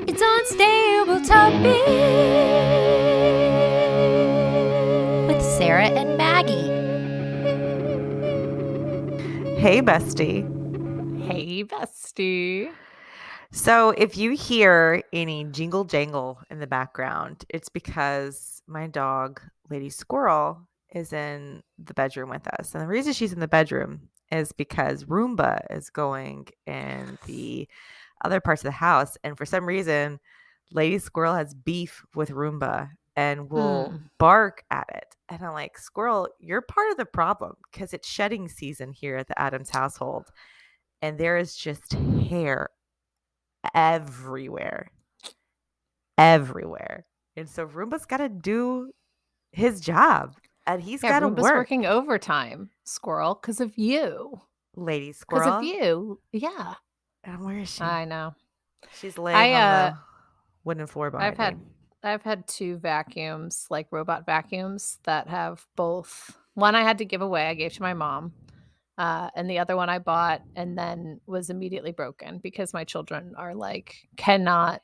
It's Unstable Topic with Sarah and Maggie. Hey, bestie. Hey, bestie. So, if you hear any jingle jangle in the background, it's because my dog, Lady Squirrel, is in the bedroom with us. And the reason she's in the bedroom is because Roomba is going in the other parts of the house. And for some reason, Lady Squirrel has beef with Roomba and will bark at it. And I'm like, Squirrel, you're part of the problem because it's shedding season here at the Adams household. And there is just hair everywhere. Everywhere. And so Roomba's got to do his job and he's Yeah, got to Roomba's work. working overtime, Squirrel, because of you. Lady Because of Squirrel. you. Yeah. And where is she? I know. She's laying on the wooden floor I've behind me. had two vacuums, like robot vacuums, that have both. One I had to give away. I gave to my mom. And the other one I bought and then was immediately broken because my children are like, cannot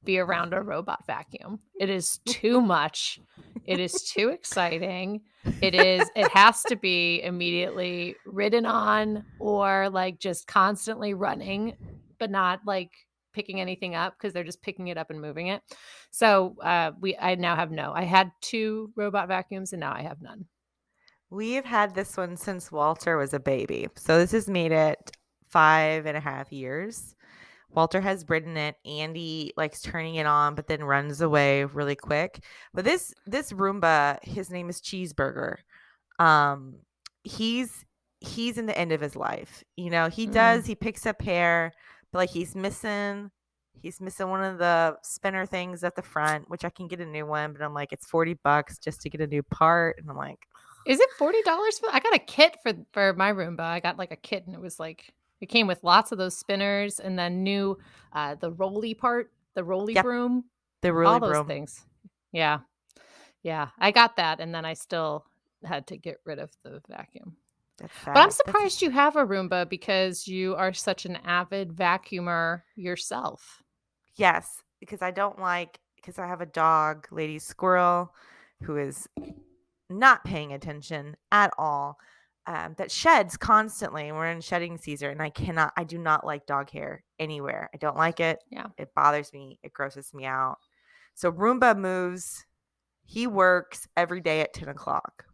be around a robot vacuum. It is too much. It is too exciting. It has to be immediately ridden on or like just constantly running, but not like picking anything up because they're just picking it up and moving it. So I now have I had two robot vacuums and now I have none. We've had this one since Walter was a baby. So this has made it 5.5 years. Walter has ridden it. Andy likes turning it on, but then runs away really quick. But this Roomba, his name is Cheeseburger. Um, he's in the end of his life. You know, he picks up hair, but like he's missing one of the spinner things at the front, which I can get a new one, but I'm like, it's $40 just to get a new part. And I'm like, is it $40 for? I got a kit for my Roomba. I got like a kit, and it was like it came with lots of those spinners, and then new the rolly part, the rolly yep, broom, the all Rolly those Broom. things. Yeah, I got that, and then I still had to get rid of the vacuum. That's But I'm sad. surprised you have a Roomba because you are such an avid vacuumer yourself. Yes, because I have a dog, Lady Squirrel, who is not paying attention at all. That sheds constantly. We're in shedding season, and I do not like dog hair anywhere. I don't like it. Yeah. It bothers me. It grosses me out. So Roomba moves. He works every day at 10 o'clock.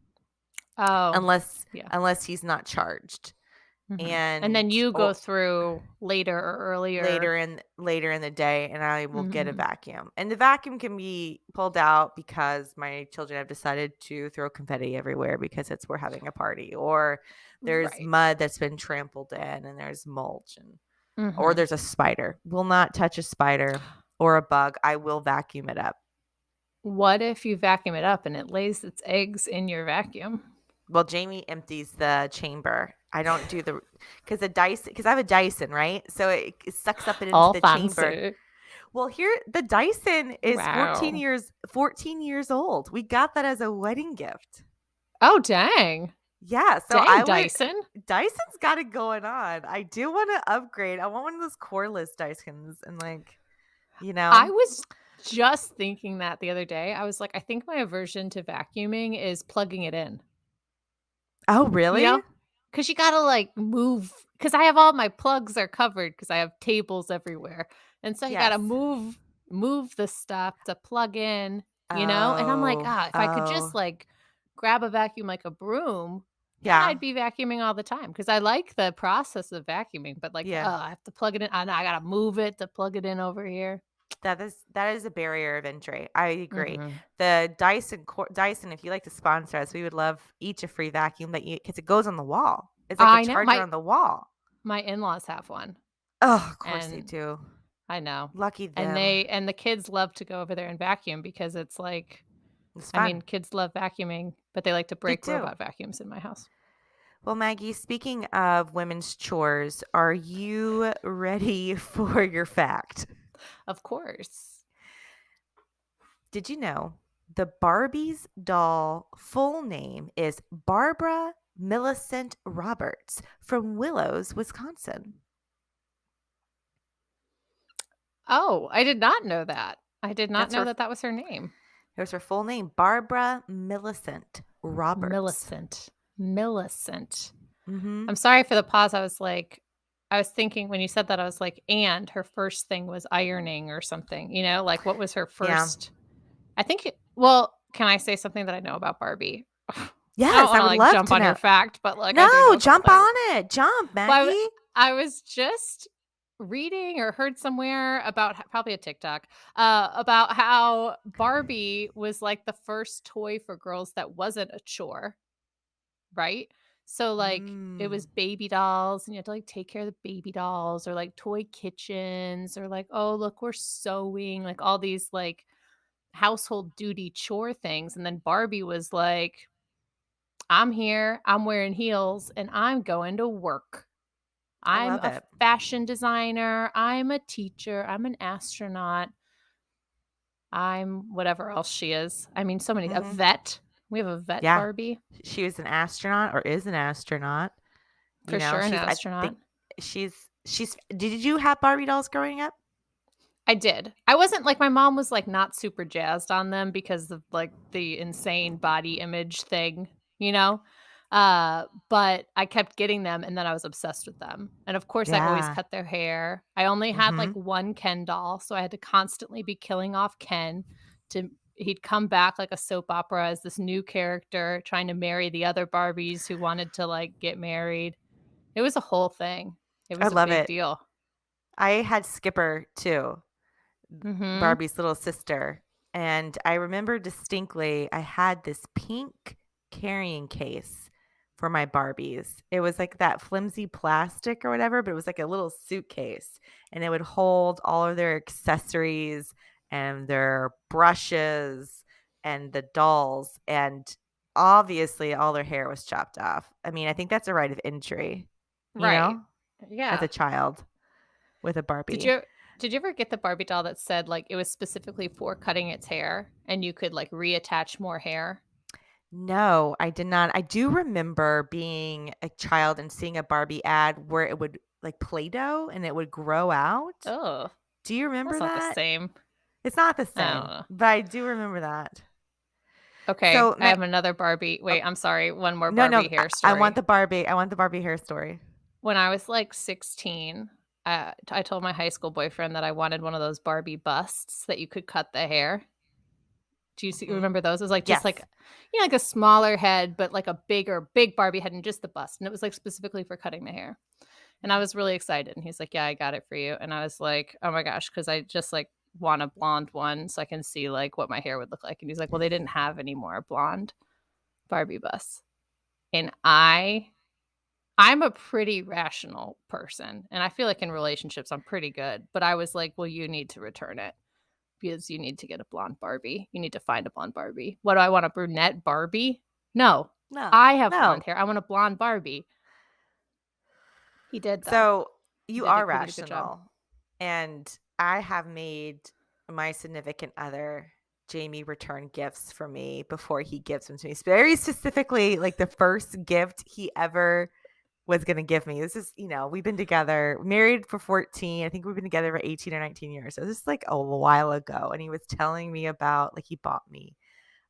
Oh, Unless he's not charged. And then you go through later or earlier. Later in the day, and I will get a vacuum. And the vacuum can be pulled out because my children have decided to throw confetti everywhere because we're having a party, or there's mud that's been trampled in, and there's mulch, or there's a spider. Will not touch a spider or a bug. I will vacuum it up. What if you vacuum it up and it lays its eggs in your vacuum? Well, Jamie empties the chamber. I don't do because I have a Dyson, right? So it sucks up it into All the fancy. chamber. Well, here the Dyson is 14 years old. We got that as a wedding gift. Oh, dang. Yeah, so Dyson. Dyson's got it going on. I do want to upgrade. I want one of those cordless Dysons, and I was just thinking that the other day. I was like, I think my aversion to vacuuming is plugging it in. Oh, really? You know? Because you gotta like move. Because I have all my plugs are covered because I have tables everywhere, and so you gotta move the stuff to plug in. And I'm like, if I could just like grab a vacuum like a broom, then I'd be vacuuming all the time because I like the process of vacuuming. But I have to plug it in, and I gotta move it to plug it in over here. That is a barrier of entry. I agree. The Dyson, if you like to sponsor us, we would love each a free vacuum because it goes on the wall. It's like a charger on the wall. My in-laws have one. Oh, of course they do. I know. Lucky them. And the kids love to go over there and vacuum because it's like, I mean, kids love vacuuming, but they like to break robot vacuums in my house. Well, Maggie, speaking of women's chores, are you ready for your fact? Of course. Did you know the Barbie's doll full name is Barbara Millicent Roberts from Willows, Wisconsin? Oh, I did not know that. I did not That's know her that that was her name. Here's her full name, Barbara Millicent Roberts. Millicent. Millicent. Mhm. I'm sorry for the pause. I was thinking when you said that, I was like, and her first thing was ironing or something, like what was her Yeah. first I think well, can I say something that I know about Barbie? I don't Yes, I wanna, would like, love jump to on your know. fact, but, like, I do No, know jump something. on it. Jump, Well, Maggie. I was just reading or heard somewhere about probably a TikTok, about how Barbie was, like, the first toy for girls that wasn't a chore, right? So, like, it was Mm, baby dolls, and you had to, like, take care of the baby dolls or, like, toy kitchens or, like, "Oh, look, we're sewing," like, all these, like, household duty chore things, and then Barbie was like, "I'm here, I'm wearing heels, and I'm going to work. I I'm love a it. fashion designer, I'm a teacher, I'm an astronaut, I'm whatever else she is." I mean, so many a Mhm. vet. We have a vet Yeah. Barbie. She was an astronaut or is an astronaut. You For know, sure, an I astronaut. think she's did you have Barbie dolls growing up? I did. I wasn't like my mom was, like, not super jazzed on them because of, like, the insane body image thing, you know? But I kept getting them, and then I was obsessed with them, and, of course, I always Yeah. cut their hair. I only had, like, Mhm. 1 Ken doll, so I had to constantly be killing off Ken to he'd come back like a soap opera as this new character trying to marry the other Barbies who wanted to, like, get married. It was a whole thing. It I was a love big it. deal. I had Skipper too. Mhm. Barbie's little sister, and I remember distinctly I had this pink carrying case for my Barbies. It was like that flimsy plastic or whatever, but it was like a little suitcase, and it would hold all of their accessories and their brushes and the dolls, and obviously all their hair was chopped off. I mean, I think that's a rite of entry, Right. as a Yeah. child with a Did Barbie. you did you ever get the Barbie doll that said, like, it was specifically for cutting its hair and you could, like, reattach more hair? No, I did not. I do remember being a child and seeing a Barbie ad where it would like Play-Doh and it would grow out. Oh, Do you remember that's not the that? same. It's not the I don't same, know. but I do remember that. Okay, So, I have another Barbie oh, wait, I'm sorry, one more no, no, Barbie hair I want story. the Barbie. I want the Barbie hair story. When I was, like, 16, I told my high school boyfriend that I wanted one of those Barbie busts that you could cut the hair. Do you Mhm. remember those? It was, like, just, like, Yes. like, a smaller head, but, like, a big Barbie head and just the bust, and it was, like, specifically for cutting the hair. And I Mhm. was really excited, and he's like, "Yeah, I got it for you." And I was like, "Oh my gosh," because I just, like, want a blonde one so I can see, like, what my hair would look like. And he's like, "Well, they didn't have any more blonde Barbie busts." And I'm a pretty rational person, and I feel like in relationships, I'm pretty good, but I was like, "Well, you need to return it because you need to get a blonde Barbie. You need to find a blonde Barbie." What do I want, a brunette Barbie? No. No. I have blonde No. hair. I want a blonde Barbie. He did, though. So, He you did are he did a good job. rational, and I have made my significant other, Jamie, return gifts for me before he gives them to me. Very specifically, like, the first gift he ever was gonna give me. This is, we've been together married for 14. I think we've been together for 18 or 19 years. So, this is, like, a while ago, and he was telling me about like, he bought me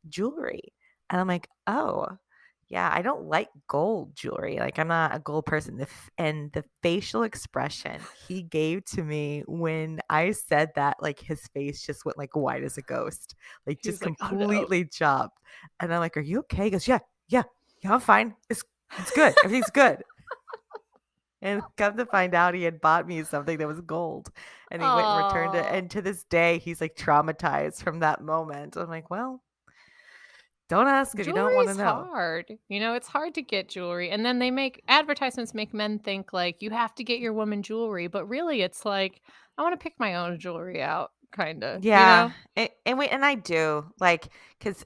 jewelry. And I'm like, "Oh, yeah, I don't like gold jewelry. Like, I'm not a gold person." And the facial expression he gave to me when I said that, like, his face just went, like, white as a ghost, like, He just was like, "Oh, no." completely chopped. And I'm like, "Are you okay?" He goes, "Yeah, yeah, yeah, I'm fine. It's good. Everything's good." And come to find out he had bought me something that was gold, and he went and returned it, Oh, and to this day, he's, like, traumatized from that moment. I'm like, "Well, don't ask if you don't wanna jewelry's know." hard. It's hard to get jewelry, and then they make advertisements make men think, like, you have to get your woman jewelry, but really it's like, I wanna pick my own jewelry out, kinda, you Yeah, know? and I do, like, because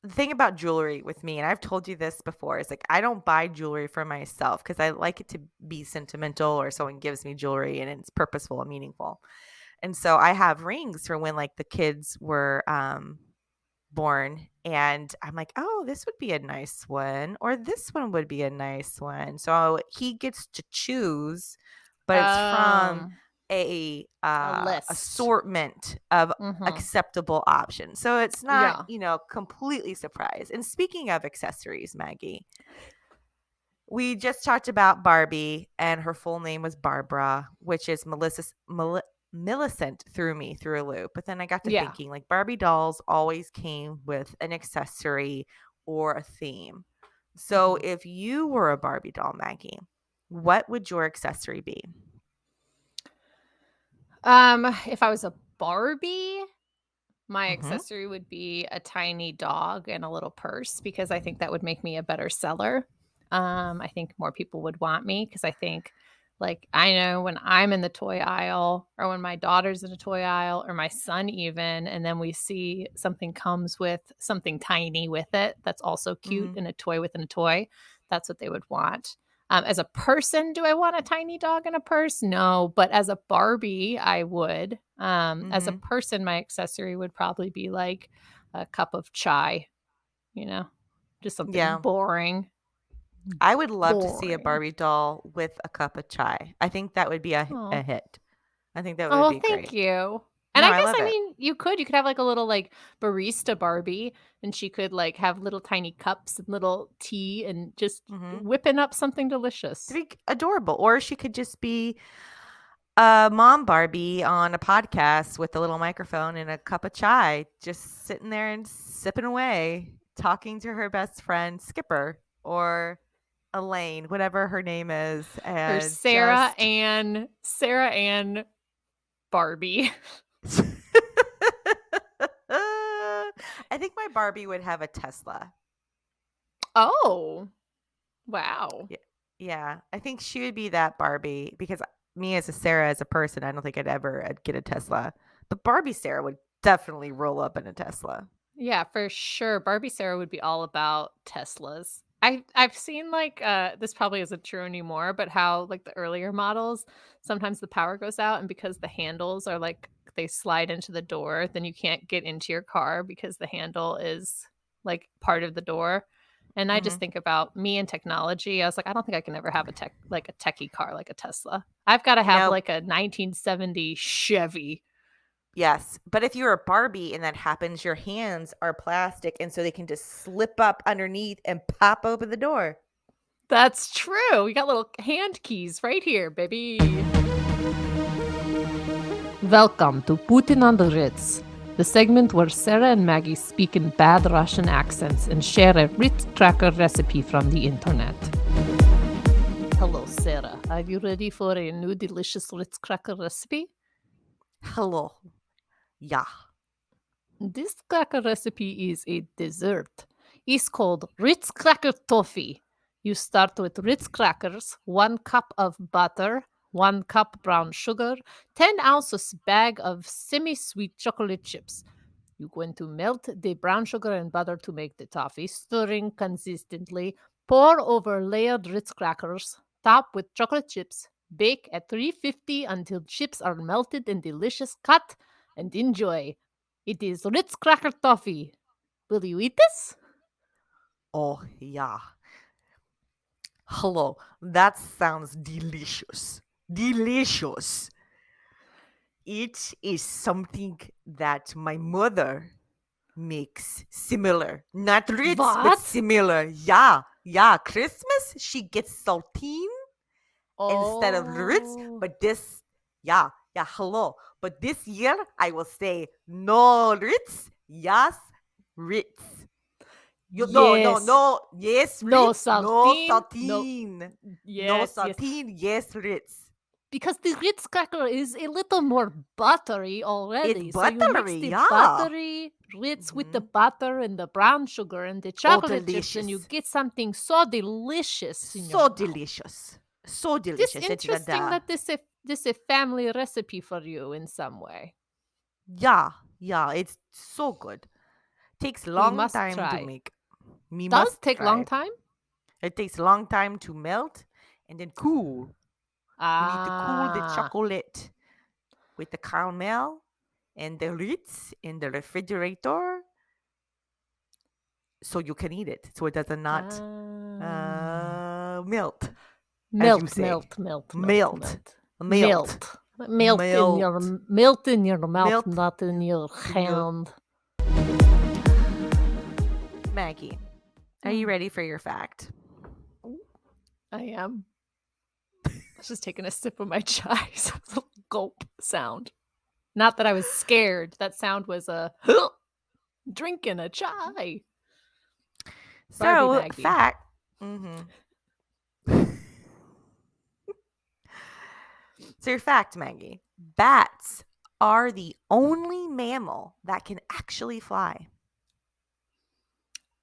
the thing about jewelry with me, and I've told you this before, is, like, I don't buy jewelry for myself because I like it to be sentimental or someone gives me jewelry and it's purposeful and meaningful, and so I have rings for when, like, the kids were, born, and I'm like, "Oh, this would be a nice one," or "This one would be a nice one." So he gets to choose, but it's from Um, a list. assortment of Mhm. acceptable options. So it's not, Yeah. completely surprised. And speaking of accessories, Maggie, we just talked about Barbie, and her full name was Barbara, which is Millicent threw me through a loop. But then I got to Yeah. thinking, like, Barbie dolls always came with an accessory or a theme. So Mhm. if you were a Barbie doll, Maggie, what would your accessory be? If I was a Barbie, my Mm-hmm. accessory would be a tiny dog and a little purse because I think that would make me a better seller. I think more people would want me because I think, like, I know when I'm in the toy aisle or when my daughter's in a toy aisle or my son even, and then we see something comes with something tiny with it that's also cute Mm-hmm. in a toy within a toy, that's what they would want. As a person, do I want a tiny dog in a purse? No, but as a Barbie, I would. As a Mm-hmm. person, my accessory would probably be like a cup of chai, you know, just something Yeah. boring. I would love to see a Boring. Barbie doll with a cup of chai. I think that would be a Oh. hit. I think that Oh, would well, be thank great. you. And No, I I guess, love I it. mean, you could have like a little like barista Barbie and she could like have little tiny cups and little tea and just Mm-hmm. whipping up something delicious. To be adorable. Or she could just be a mom Barbie on a podcast with a little microphone and a cup of chai, just sitting there and sipping away, talking to her best friend Skipper or Elaine, whatever her name is, Or and Sarah Ann Barbie. I think my Barbie would have a Tesla. Oh, wow. Yeah, yeah. I think she would be that Barbie because me as a Sarah as a person, I don't think I'd get a Tesla. But Barbie Sarah would definitely roll up in a Tesla. Yeah, for sure. Barbie Sarah would be all about Teslas. I've seen like this probably isn't true anymore, but how like the earlier models, sometimes the power goes out and because the handles are like they slide into the door, then you can't get into your car because the handle is like part of the door. And I just Hmm. think about me and technology. I was like, I don't think I can ever have a techie car like a Tesla. I've got to have No, like a 1970 Chevy. yes. But if you're a Barbie and that happens, your hands are plastic and so they can just slip up underneath and pop open the door. That's true. We got little hand keys right here, baby. Welcome to Putin on the Ritz, the segment where Sarah and Maggie speak in bad Russian accents and share a Ritz Cracker recipe from the internet. Hello, Sarah. Are you ready for a new delicious Ritz Cracker recipe? Hello. Yeah. This cracker recipe is a dessert. It's called Ritz Cracker Toffee. You start with Ritz crackers, 1 cup of butter, 1 cup brown sugar, 10 ounces bag of semi-sweet chocolate chips. You're going to melt the brown sugar and butter to make the toffee, stirring consistently. Pour over layered Ritz crackers, top with chocolate chips. Bake at 350 until chips are melted and delicious. Cut and enjoy. It is Ritz Cracker Toffee. Will you eat this? Oh, yeah. Hello. That sounds delicious. Delicious. It is something that my mother makes similar. Not Ritz, but What? similar. Yeah. Yeah. Christmas, she gets saltine instead of Ritz, Oh. but this, yeah. Yeah. Hello. But this year, I will say no Ritz. Yes, Ritz. No, no, Yes. no. Yes, No Ritz. No saltine. No. saltine. No Yes, yes. saltine. Yes, Ritz. Because the Ritz cracker is a little more buttery It's already. So you mix buttery. the Yeah. buttery Ritz with the Hmm. butter and the brown sugar and the Oh, chocolate chips, and you delicious. get something so delicious in your So mouth. delicious. So This delicious. It's interesting gonna. that this a family recipe for you in some way. Yeah. Yeah. It's so good. Takes We long must time to try. make. We Does must take long try. time? It takes a long time to melt and then cool. You need to cool the Ah. chocolate with the caramel and the Ritz in the refrigerator so you can eat it. So it does not Ah. melt, as you Melt, say. melt, melt, melt, Melt. melt. Melt. Melt. Melt. Melt in your mouth, Melt not in your in your hand. Maggie, are you ready for your fact? I am. I was just taking a sip of my chai. So it was a gulp sound. Not that I was scared. That sound was a drinking a chai. Barbie So, Maggie. fact. Mm-hmm. So, your fact, Maggie. Bats are the only mammal that can actually fly.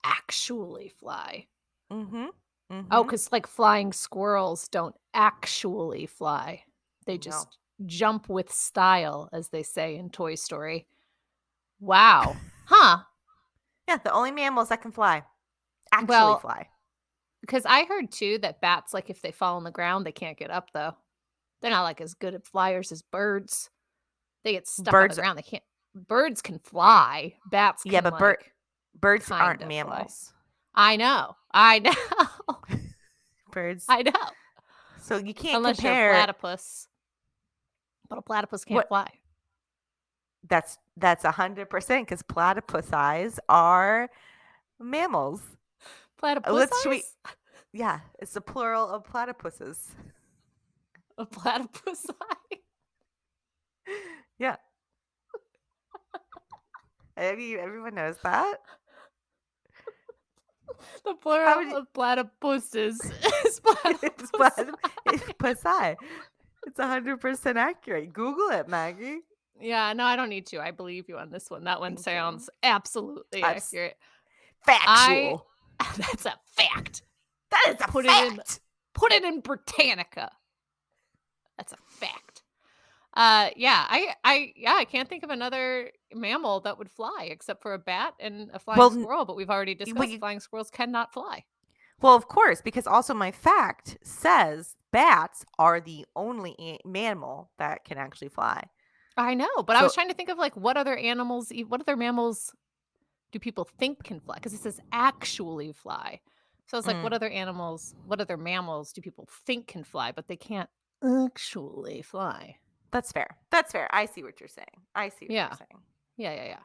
Actually fly. Mm-hmm. Oh, Mm-hmm. because like flying squirrels don't actually fly. They No. just jump with style, as they say in Toy Story. Wow. Huh. Yeah, the only mammals that can fly. Actually Well, fly. because I heard too that bats, like if they fall on the ground, they can't get up though. They're not like as good at flyers as birds. They get stuck on the Birds, ground. They can't. Birds can fly. Bats yeah, can but like birds kind aren't of fly. mammals. I know. I know. Birds. I know. So you can't Unless you're a compare platypus. But a platypus can't what fly. that's 100% because platypus eyes are mammals. Platypus Let's should we eyes? yeah, it's the plural of platypuses. A platypus eye? Yeah. Everyone knows that. The How plural would you, of platypuses is it's platypus eye. platypus eye. It's 100% accurate. Google it, Maggie. Yeah, no, I don't need to. I believe you on this one. That one Thank you. sounds absolutely That's accurate. I factual. that's a fact. That is a Put it in fact. put it in Britannica. That's a fact. I can't think of another mammal that would fly except for a bat and a flying Well, squirrel, but we've already well, discussed flying squirrels cannot fly. well, of course, because also my fact says bats are the only mammal that can actually fly. I know, but I So, was trying to think of like what other what other mammals do people think can fly? Because it says actually fly. So I was like, mm, what other mammals do people think can fly, but they can't actually fly? that's fair. That's fair. I see what you're saying. I see what you're Yeah. saying. Yeah.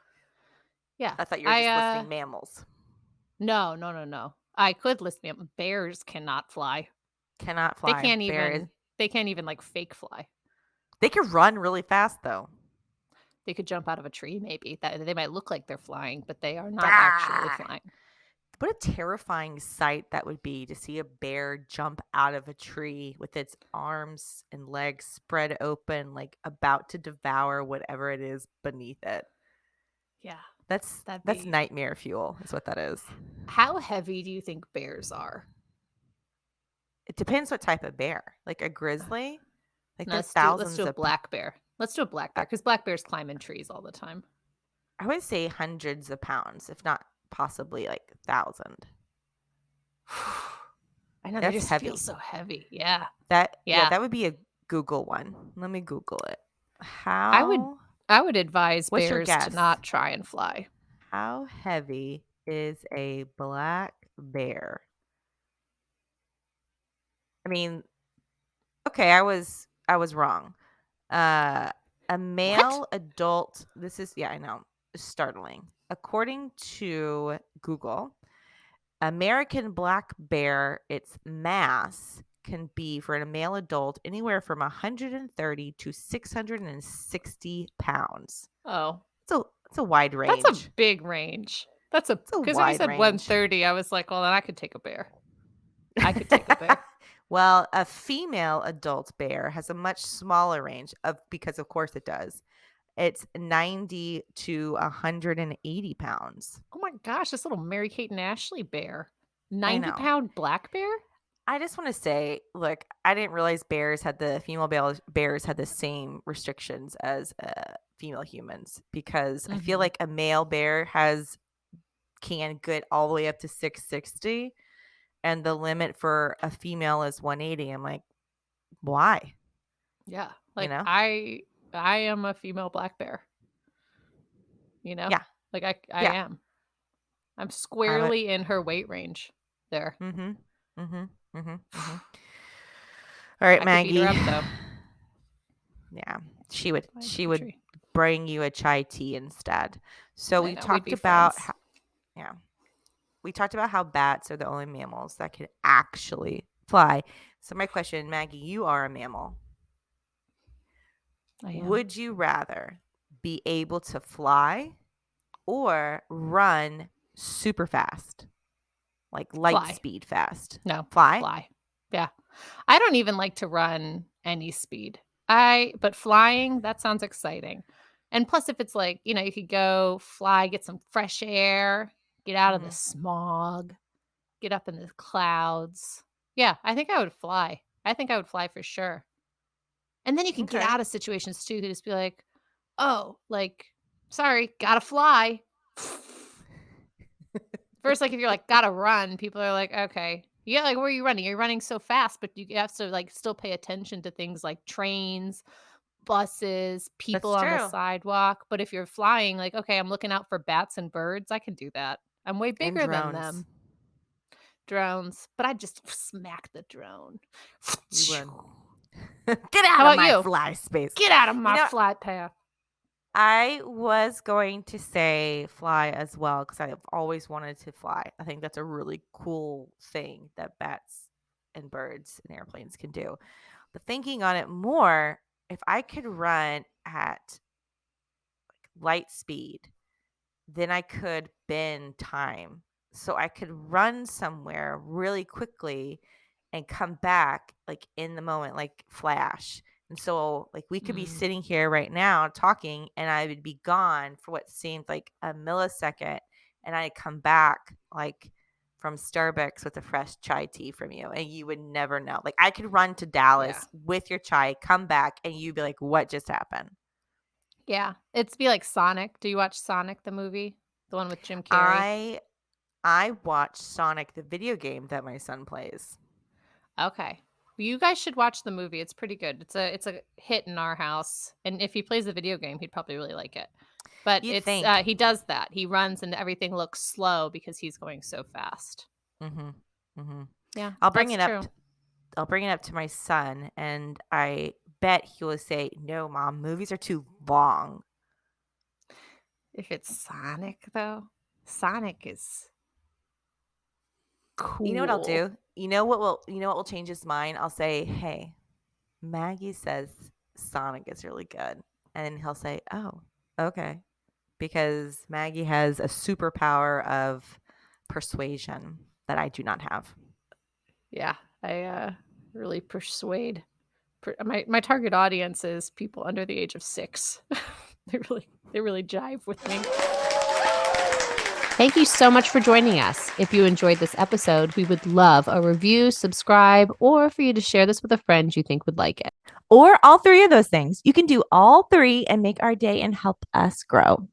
Yeah. I thought you were I just listing mammals. no. I could list them. Bears cannot fly. Cannot They fly. can't Bears. even they can't even like fake fly. They can run really fast though. They could jump out of a tree maybe. That they might look like they're flying, but they are not actually Ah! flying. What a terrifying sight that would be to see a bear jump out of a tree with its arms and legs spread open, like about to devour whatever it is beneath it. Yeah. That's That'd be nightmare fuel, is what that is. How heavy do you think bears are? It depends what type of bear. Like a grizzly, like No, they're let's thousands do a of. black bear. Let's do a black bear because black bears climb in trees all the time. I would say hundreds of pounds, if not possibly like 1,000. I know they That's just feel heavy. so heavy. Yeah. That would be a Google one. Let me Google it. How? I would advise What's your bears to guess? not try and fly. How heavy is a black bear? I mean, okay, I was wrong. A What? male adult. This is I know, startling. According to Google, American black bear, its mass can be for a male adult anywhere from 130 to 660 pounds. Oh, It's a wide that's a range. big range. It's a Because when you wide said range. 130, I was like, well, then I could take a bear. I could take a bear. Well, a female adult bear has a much smaller range because of course it does. It's 90 to 180 pounds. Oh my gosh, this little Mary Kate and Ashley bear. I 90 know. pound black bear? I just want to say, look, I didn't realize female bears had the same restrictions as female humans because I feel Mm-hmm. like a male bear can get all the way up to 660 and the limit for a female is 180. I'm like, why? Yeah. You Like know? I am a female black bear. You know? Yeah. Like I Yeah. am. I'm I'm a squarely in her weight range there. mm-hmm. Mm-hmm. Mm-hmm. Mm-hmm. All right, I could beat her Maggie. up though. Yeah. She would bring you a chai tea instead. So we talked about we talked about how bats are the only mammals that can actually fly. So my question, Maggie, you are a mammal. I am. Would you rather be able to fly or run super fast? Like light speed fast? No. Fly? Fly. Yeah. I don't even like to run any speed. But flying, that sounds exciting. And plus, if it's like, you could go fly, get some fresh air, get out of the smog, get up in the clouds. Yeah, I think I would fly. I think I would fly for sure. And then you can get out of situations too. You could just be like, oh, like, sorry, gotta fly. First, like if you're like, gotta run, people are like, okay. Yeah, like where are you running? You're running so fast, but you have to like still pay attention to things like trains, buses, people on the sidewalk. But if you're flying, like, okay, I'm looking out for bats and birds, I can do that. I'm way bigger than them. Drones, but I'd just smack the drone. You would. Get out of my fly space. Get out of my flight path. I was going to say fly as well because I've always wanted to fly. I think that's a really cool thing that bats and birds and airplanes can do. But thinking on it more, if I could run at light speed, then I could bend time. So I could run somewhere really quickly and come back like in the moment, like flash. And so like we could be sitting here right now talking and I would be gone for what seemed like a millisecond. And I'd come back like from Starbucks with a fresh chai tea from you and you would never know. Like I could run to Dallas with your chai, come back and you'd be like, what just happened? Yeah. It'd be like Sonic. Do you watch Sonic the movie? The one with Jim Carrey? I watched Sonic the video game that my son plays. Okay. You guys should watch the movie. It's pretty good. It's a hit in our house. And if he plays the video game, he'd probably really like it. But he does that. He runs and everything looks slow because he's going so fast. Yeah. I'll bring it up. I'll bring it up to my son and I bet he will say, "No, Mom, movies are too long." If it's Sonic though, Sonic is cool. You know what I'll do? You know what will change his mind? I'll say, "Hey, Maggie says Sonic is really good." And then he'll say, "Oh, okay." Because Maggie has a superpower of persuasion that I do not have. Yeah, I really persuade. My target audience is people under the age of 6. They really jive with me. Thank you so much for joining us. If you enjoyed this episode, we would love a review, subscribe, or for you to share this with a friend you think would like it. Or all 3 of those things. You can do all 3 and make our day and help us grow.